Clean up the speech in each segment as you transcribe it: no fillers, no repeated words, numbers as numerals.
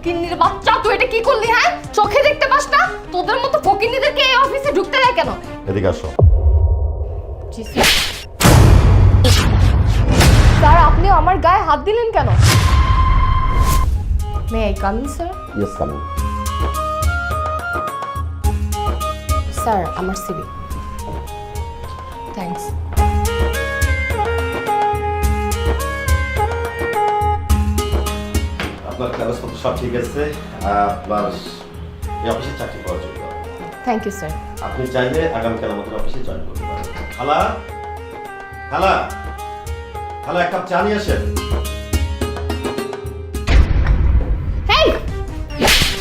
ফকিন্নির বাচ্চা, তুই এটা কি করলি? হ্যাঁ, চোখে দেখতে পাস না? তোদের মতো ফকিন্নিদেরকে এই অফিসে ঢুকতে দেয় কেন? এদিকে আসো। জি স্যার। স্যার, আপনি আমার গায়ে হাত দিলেন কেন? May I come in sir? Yes, coming. Sir, আমার সিভি। থ্যাঙ্কস। আপনার কাগজপত্র সব ঠিক আছে, আপনার এই অফিসে চাকরি পাওয়ার জন্য থ্যাংক ইউ স্যার। আপনি চাইলে আগামীকাল আমাদের অফিসে জয়েন করতে পারেন। খালা, খালা, খালা, এক কাপ চা নিয়ে আসেন। হেই,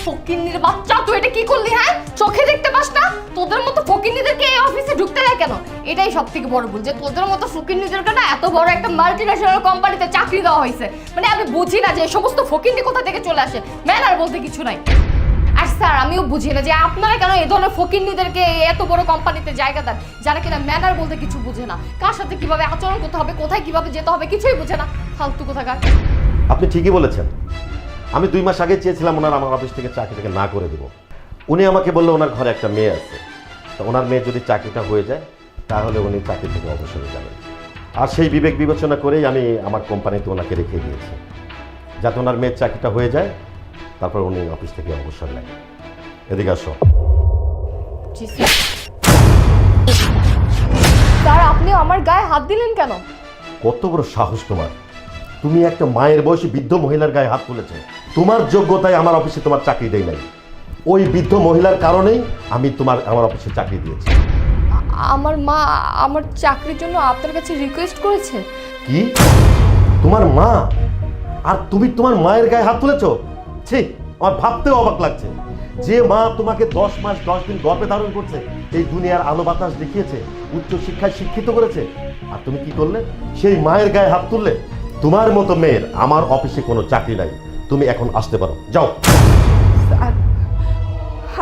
ফকিন্নির বাচ্চা, তুই এটা কি করলি? হ্যাঁ, চোখে দেখতে পাস না? তোদের মতো ফকিন্নিদেরকে এই অফিসে ঢুকতে দেয় কেন? এটাই সবথেকে বড় ভুল যে তোদের মতো ফকিন্নিদেরকে না এত বড় একটা মাল্টিন্যাশনাল কোম্পানিতে চাকরি দেওয়া হয়েছে। মানে আমি বুঝি না যে এই সমস্ত ফকিন্নি কোথা থেকে চলে আসে। ম্যানার বলতে কিছু নাই। আর স্যার, আমিও বুঝি না যে আপনারা কেন এই ধরনের ফকিন্নিদেরকে এত বড় কোম্পানিতে জায়গা দেন, যারা কিনা ম্যানার বলতে কিছু বুঝে না, কার সাথে কিভাবে আচরণ করতে হবে, কোথায় কিভাবে যেতে হবে কিছুই বুঝে না। ফালতু কোথাকার। আপনি ঠিকই বলেছেন। আমি 2 মাস আগে চেয়েছিলাম ওনার আমার অফিস থেকে চাকরিটাকে না করে দেব। উনি আমাকে বললো ওনার ঘরে একটা মেয়ে আছে, তো ওনার মেয়ে যদি চাকরিটা হয়ে যায় তাহলে উনি চাকরি থেকে অবসরে যাবেন। আর সেই বিবেক বিবেচনা করেই আমি আমার কোম্পানিতে ওনাকে রেখে দিয়েছি, যাতে ওনার মেয়ের চাকরিটা হয়ে যায়, তারপর উনি অফিস থেকে অবসর নেয়। এদিকে আসো। জি স্যার। স্যার, আপনি আমার গায়ে হাত দিলেন কেন? কত বড় সাহস তোমার! তুমি একটা মায়ের বয়সী বৃদ্ধ মহিলার গায়ে হাত তুলেছো। তোমার যোগ্যতায় আমার অফিসে তোমার চাকরি দেই নাই। ওই বৃদ্ধ মহিলার কারণেই আমি আমার অফিসে চাকরি দিয়েছি। আমার মা আমার চাকরির জন্য আপনার কাছে রিকোয়েস্ট করেছে। কি? তোমার মা? আর তুমি তোমার মায়ের গায়ে হাত তুলেছো? ছি, আমার ভাবতেও অবাক লাগছে। যে মা তোমাকে 10 মাস 10 দিন গর্ভে ধারণ করছে, এই দুনিয়ার আলো বাতাস দেখিয়েছে, উচ্চ শিক্ষায় শিক্ষিত করেছে, আর তুমি কি করলে? সেই মায়ের গায়ে হাত তুললে? তোমার মতো মেয়ের আমার অফিসে কোনো চাকরি নাই। তুমি এখন আসতে পারো, যাও। স্যার,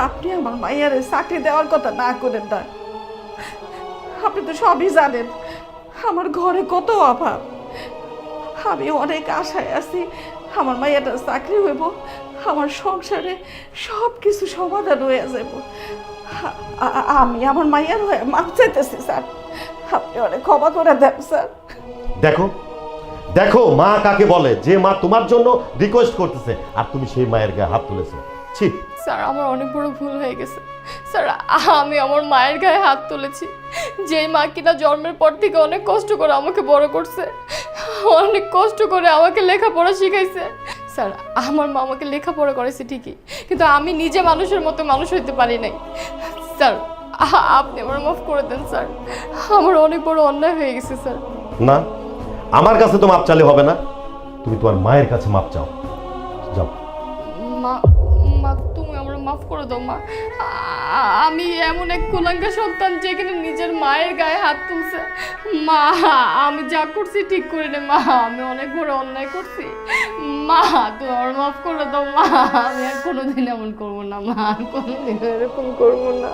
আপনি আমার মাইয়ারে চাকরি দেওয়ার কথা না করেন না। আপনি তো সবই জানেন আমার ঘরে কত অভাব। আমি অনেক আশায় আছি আমার মাইয়াটার চাকরি হইব, আমার সংসারে সব কিছু সমাধান হয়ে যাব। আমি আমার মাইয়ার হয়ে মাপ চাইতেছি স্যার, আপনি অনেক ক্ষমা করে দেন স্যার। দেখো, দেখো মা কাকে বলে, যে মা তোমার জন্য রিকোয়েস্ট করতেছে আর তুমি সেই মায়ের গায়ে হাত তুলেছো। ছি! স্যার, আমার অনেক বড় ভুল হয়ে গেছে। স্যার, আমি আমার মায়ের গায়ে হাত তুলেছি, যেই মা কিনা জন্মের পর থেকে অনেক কষ্ট করে আমাকে বড় করছে, অনেক কষ্ট করে আমাকে লেখাপড়া শিখাইছে। স্যার, আমার মা আমাকে লেখাপড়া করেছে ঠিকই, কিন্তু আমি নিজে মানুষের মতো মানুষ হইতে পারি নাই। স্যার, আপনি আমার মাফ করে দেন স্যার, আমার অনেক বড় অন্যায় হয়ে গেছে স্যার। না, আমার কাছে তো মাপ চাইলে হবে না, তুমি তোমার মায়ের কাছে মাপ চাও, যাও। মা, মা, তুমি আমার মাফ করে দাও মা। আমি এমন এক কুলাঙ্গা সন্তান যেখানে নিজের মায়ের গায়ে হাত তুলছে। মা, আমি যা করছি ঠিক করি না মা, আমি অনেক বড় অন্যায় করছি। মা, তুমি আমার মাফ করে দাও মা, আমি আর কোনোদিন এমন করবো না মা, কোনোদিন এরকম করবো না।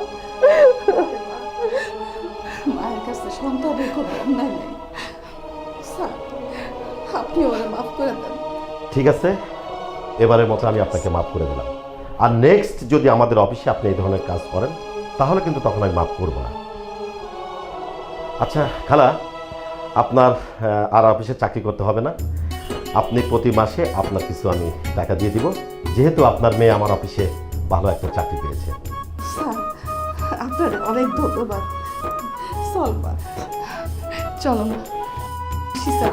মায়ের কাছে সন্তানের কোনো অন্যায় নেই স্যার, আপনি ওরা মাফ করে দেন। ঠিক আছে, এবারের মতো আমি আপনাকে মাফ করে দিলাম। আর নেক্সট যদি আমাদের অফিসে আপনি এই ধরনের কাজ করেন তাহলে কিন্তু তখন আমি মাফ করব না। আচ্ছা খালা, আপনার আর অফিসে চাকরি করতে হবে না। আপনি প্রতি মাসে আপনার কিছু আমি টাকা দিয়ে দিব, যেহেতু আপনার মেয়ে আমার অফিসে ভালো একটা চাকরি পেয়েছে। স্যার, আপনার অনেক ধন্যবাদ। চল মা। চলো না। স্যার।